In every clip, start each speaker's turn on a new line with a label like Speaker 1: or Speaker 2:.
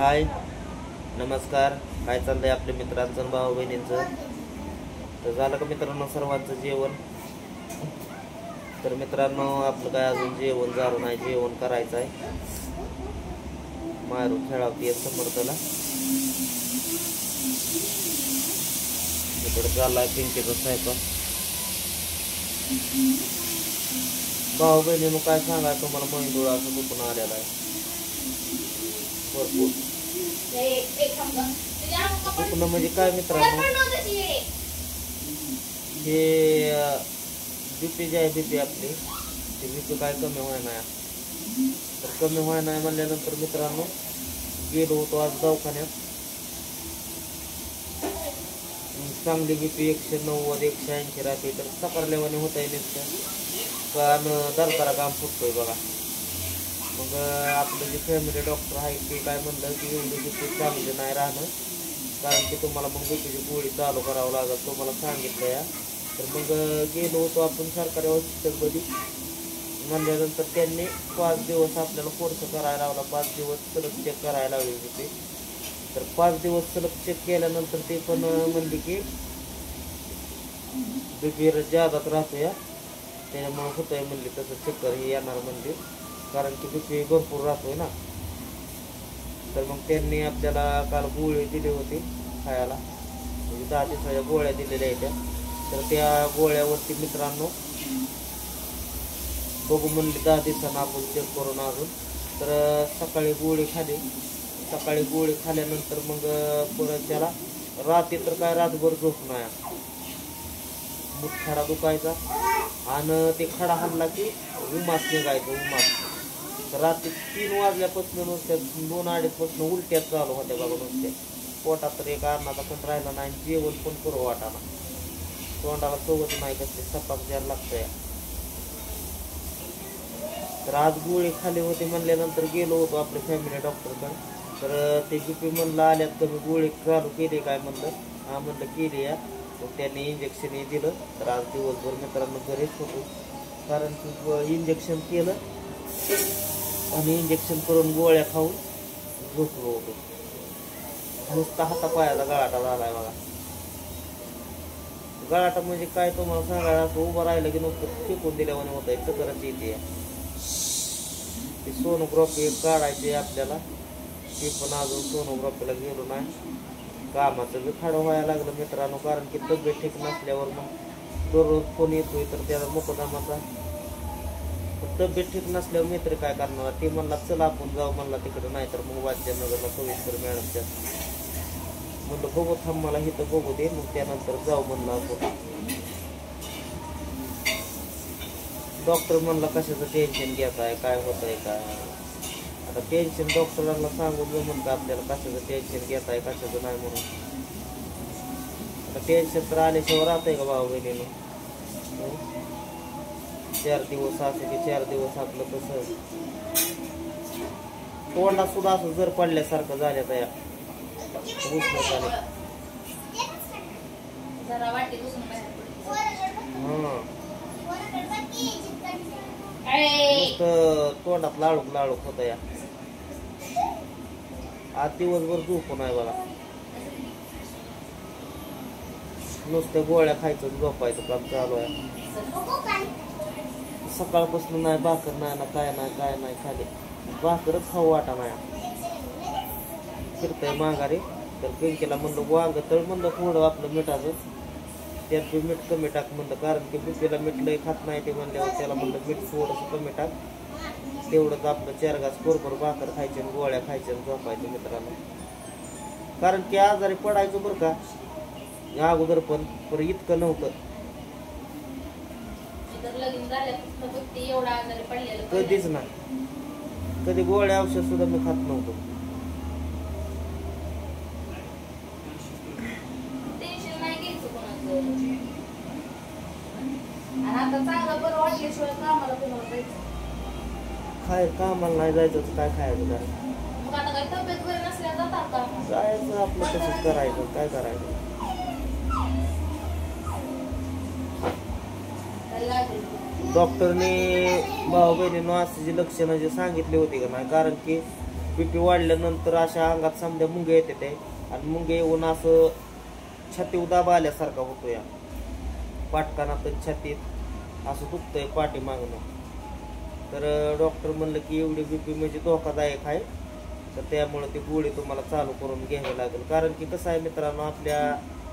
Speaker 1: हाय नमस्कार. काय चाललंय आपल्या मित्रांचं भाऊ बहिणींचं? तर झालं का मित्रांनो सर्वांचं जेवण? तर मित्रांनो आपलं काय अजून जेवण झालं नाही, जेवण करायचं आहे. मारू खेळावती समर्थला इकडे झालाय पिंकीचा स्वयंपाक. भाऊ बहिणीनं काय सांगाय तुम्हाला, मेंदूळा असं दुखून आलेला आहे भरपूर. दुखणं म्हणजे काय मित्रांनो, हे बीपी जे आहे बीपी आपली ते बीपी काय कमी व्हाय नाही. तर कमी व्हाय नाही म्हणल्यानंतर मित्रांनो गेलो होतो आज दवाखान्यात. चांगली बीपी 190 180 राहते. तर सकारल्यावाने होता येईल कारण दरकारा काम फुटतोय बघा. मग आपलं जे फॅमिली डॉक्टर आहे ते काय म्हणलं की एवढी बीपी चांगली नाही राहणं, कारण की तुम्हाला मग बीपीची गोळी चालू करावं लागेल तुम्हाला सांगितलं या. तर मग गेलो होतो आपण सरकारी हॉस्पिटलमध्ये. म्हणल्यानंतर त्यांनी 5 दिवस आपल्याला कोर्स करायला लावला, 5 दिवस सलग चेक करायला लावली बीपी. तर 5 दिवस सलग चेक केल्यानंतर ते पण म्हणले की बीपी जादाच राहतो या, त्याच्यामुळे होत आहे म्हणले तसं चक्कर हे येणार म्हणजे, कारण की बीपी भरपूर राहतोय ना. तर मग त्यांनी आपल्याला काल गोळी दिली होती खायला, म्हणजे 10 दिवसाच्या गोळ्या दिलेल्या आहेत त्या. तर त्या गोळ्यावरती मित्रांनो बघू म्हणले 10 दिवसांना आपण चेक करून अजून. तर सकाळी गोळी खाली, सकाळी गोळी खाल्यानंतर मग परत त्याला रात्री तर काय रातभर झोप नाही, मुठखाडा दुखायचा आणि ते खडा हल्ला की उमास निघायचं उमास. तर रात्री 3 वाजल्यापासून नुसत्या 2-2:30 पासून उलट्याच चालू होत्या बघा नुसत्या. पोटात तर एक अन्नाचा पण राहिला नाही, जेवण पण करू वाटाना, तोंडाला चवच नाही, कसले सपाक द्यायला लागतंय. तर आज गोळी खाली होती म्हणल्यानंतर गेलो होतो आपल्या फॅमिली डॉक्टरकडे. तर ते बीपी म्हणलं आल्यात कमी, गोळी चालू केली काय म्हणलं, हा म्हणलं केली या. मग त्यांनी इंजेक्शनही दिलं. तर आज दिवसभर मित्रांनो घरीच होतो, कारण की इंजेक्शन केलं आणि इंजेक्शन करून गोळ्या खाऊन झोपलो होतो. नुसता हातापायाला गळाटा झालाय बघा. गळाटा म्हणजे काय तुम्हाला सांगायला, असं उभं राहिलं की नुसतं फेकून दिल्यावर होत आहे, चक्करच येते. ती सोनोग्राफी काढायची आपल्याला, ती पण अजून सोनोग्राफीला गेलो नाही. कामाचं बी खाडं व्हायला लागलं मित्रांनो, कारण की तब्येत ठीक नसल्यावर मग दररोज फोन येतोय तर त्याला मुकदमाचा. तब्येत ठीक नसल्यावर मित्र काय करणार, ते म्हणला चला आपण जाऊ म्हणला तिकडे, नाहीतर मग वाद्यनगरला सविस्तर मॅडमच्या. म्हणलं बघू थांब मला इथं बघू दे, मग त्यानंतर जाऊ म्हणलं आपण. डॉक्टर म्हणला कशाचं टेन्शन घेत आहे, काय होत आहे का. आता टेन्शन डॉक्टरांना सांगून जमून का आपल्याला कशाचं टेन्शन घेत आहे कशाचं नाही म्हणून. आता टेन्शन तर आल्याशिवाय राहतंय का भाऊ बहिणीनं. 4 दिवस असं की 4 दिवस आपलं कसं तोंडात सुद्धा असं जर पडल्यासारखं झालं त्या उष्णताने. नुसतं तोंडात लाळूक लाळूक होत या. आज दिवसभर झोपून आहे बघा, नुसत्या गोळ्या खायचं झोपायचं काम चालू आहे. सकाळपासून नाही भाकर नाही ना काय नाही काय नाही खाली, भाकरच खाऊ वाटा नाही. फिरतंय माघारी. तर पिंकीला म्हणलं वांग तळ म्हणलं थोडं आपलं मिठाचं, त्यात बी मीठ कमी टाक म्हणलं, कारण की बीपीला मीठ लय खात नाही ते म्हणल्यावर त्याला म्हणलं मीठ थोडंसं कमी टाक, तेवढंच आपलं 4 घास बरोबर भाकर खायचे आणि गोळ्या खायच्या आणि झोपायचं मित्रांनो. कारण की आजारी पडायचं बरं का अगोदर पण इतकं नव्हतं कधीच नाही. कधी गोळ्या औषध सुद्धा मी खात नव्हतो. काय कामाला नाही जायचं तर काय खायचं काय जायचं आपलं तसंच करायचं, काय करायचं. डॉक्टरने भाऊ बहिणींनो अशी जी लक्षणं जे सांगितली होती का नाही, कारण की बीपी वाढल्यानंतर अशा अंगात समजा मुंगे येते ते, आणि मुंगे येऊन असं छाती दाब आल्यासारखा होतो या पाटकानात छातीत असं दुखतंय पाठी मागणं. तर डॉक्टर म्हणलं की एवढी बीपी म्हणजे धोकादायक आहे, तर त्यामुळे ती गोळी तुम्हाला चालू करून घ्यावी लागेल. कारण की कसं आहे मित्रांनो, आपल्या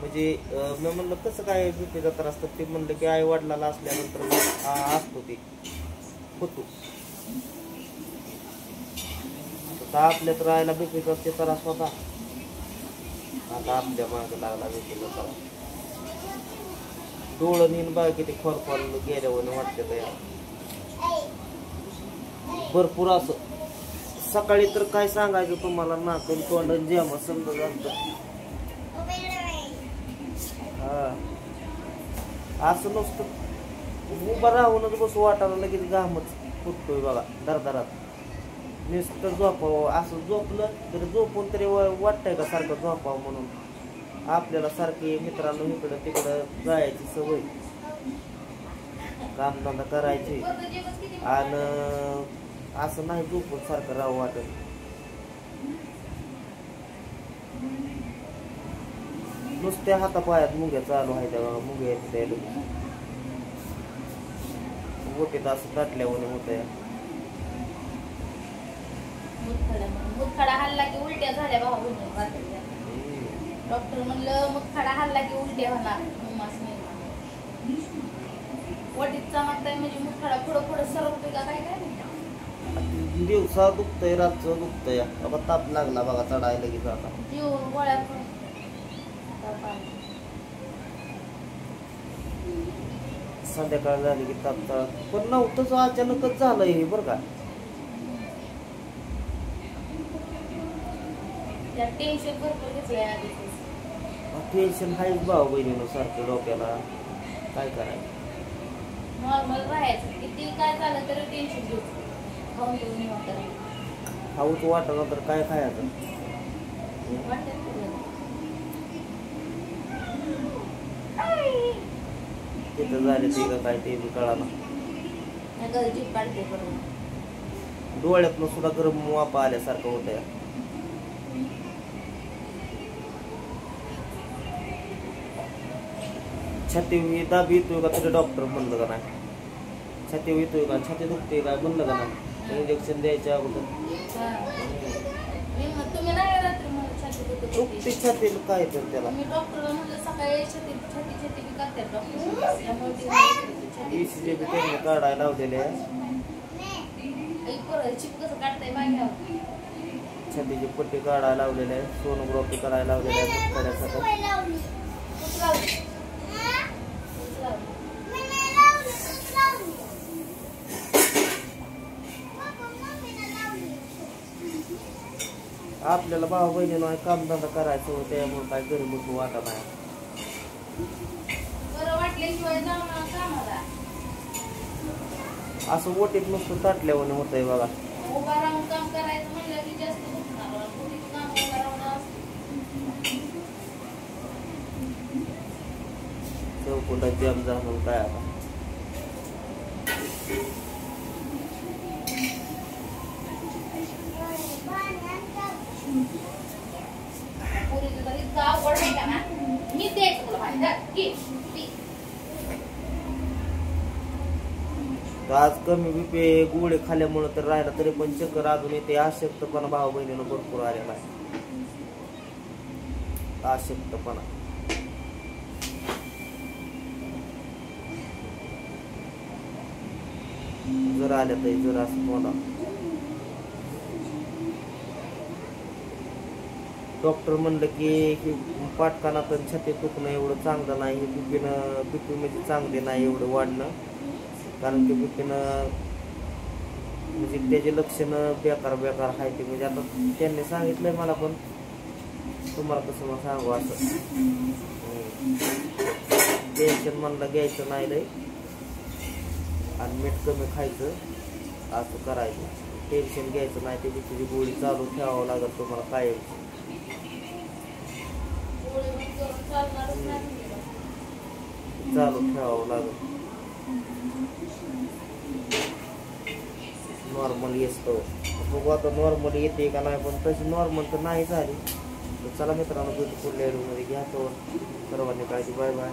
Speaker 1: म्हणजे मी म्हणलं कसं काय बीपीचा त्रास, तर ते म्हणलं की आई वडिलाला असल्यानंतर असतो ते होतो. आता आपल्यात राहायला बीपीचा ते त्रास होता, आता आपल्या मागे लागला बीपीचा त्रास. डोळं नीन बघा किती खोरखोर गेल्यावर वाटते तयार. भरपूर असं सकाळी तर काय सांगायचं तुम्हाला, नाकून तोंडून जेव्हा समजा जात असं नुसतं उभं राहूनच बसू वाटायला लगेच घामच फुटतोय बघा दरदरात. नुसतं झोपावं, असं झोपलं तरी झोपून तरी वाटतंय का सारखं झोपावं म्हणून. आपल्याला सारखी मित्रांनो इकडं तिकडं जायची सवय, कामधंदा करायची, आणि असं नाही झोपून सारखं राहू वाटत. नुसत्या हातापायात मुंग्या चालू आहे त्या मुंग्या येते त्या गोटीत असं दाटल्यावर होत या.
Speaker 2: मुतखडा हल्ला की उलट्या झाल्या भावा. डॉक्टर म्हणलं मुतखडा हल्ला की उलट्या होणार. वटीत चमकताय म्हणजे मुतखडा पुढं पुढं सरकतोय का काय काय
Speaker 1: दिवसा दुखतंय, रातचं दुखतंय. आता ताप लागला बघा चढायला की आता
Speaker 2: जीव गोळ्या
Speaker 1: संध्याकाळ झाली की ताप चढ. पण नव्हतंच, अचानकच झालंय हे बरं का.
Speaker 2: टेन्शन भरपूर घेतलंय आधीच.
Speaker 1: टेन्शन आहेच भाऊ बहिणीनं सारखं डोक्याला, काय करायचं.
Speaker 2: नॉर्मल राहायचं, किती काय झालं तरी टेन्शन घ्यायचं. खाऊन घेऊन
Speaker 1: खाऊच वाटलं तर काय खायचं. तिथं झाले ते का काय ते बी कळालं. डोळ्यातनं सुद्धा गरम वापा आल्यासारखं होत. छाती दाब येतोय का तरी डॉक्टर म्हणलं का नाही, छाती येतोय का, छाती दुखते काय म्हणलं का नाही. इंजेक्शन द्यायच्या अगोदर दुखते छाती काय तर त्याला ECG बी त्यांनी काढायला लावलेले आहे. छातीची पट्टी काढायला लावलेली आहे, सोनोग्राफी करायला लावलेली आहे. आपल्याला भाऊ बहिणीनं कामधंदा करायचं होतं, त्यामुळे काय घरी बसू वाटत नाही. असं ओटीत नुसतं ताटल्यावर होतंय बघा. चौकोटा जाम झालं काय आता. आज कमी बीपी गोळे खाल्ल्यामुळे तर राहिला, तरी पण चक्कर अजून येते. अशक्तपणा भाऊ बहिणीनं भरपूर आलेला आहे. अशक्तपणा जर आल्या तरी जर असं बोला. डॉक्टर म्हणलं की पाटकानात छातीत दुखणं एवढं चांगलं नाही, बीपी म्हणजे चांगले नाही एवढं वाढणं. कारण की बीपीनं म्हणजे त्याचे लक्षणं बेकार बेकार आहे ते. म्हणजे आता त्यांनी सांगितलंय मला, पण तुम्हाला कसं मग सांगू असं. टेन्शन म्हणलं घ्यायचं नाही लय, आणि मीठ कमी खायचं, असं करायचं. टेन्शन घ्यायचं नाही, ते बीपीची गोळी चालू ठेवावं लागेल तुम्हाला कायम. चालू ठेवावं लागेल. नॉर्मल येतो बघू आता नॉर्मल येते का नाही, पण तशी नॉर्मल तर नाही झाली. तर चला मित्रांनो, भेटू पुढल्या व्हिडिओमध्ये. घ्या तो सर्वांनी काळजी. Bye bye.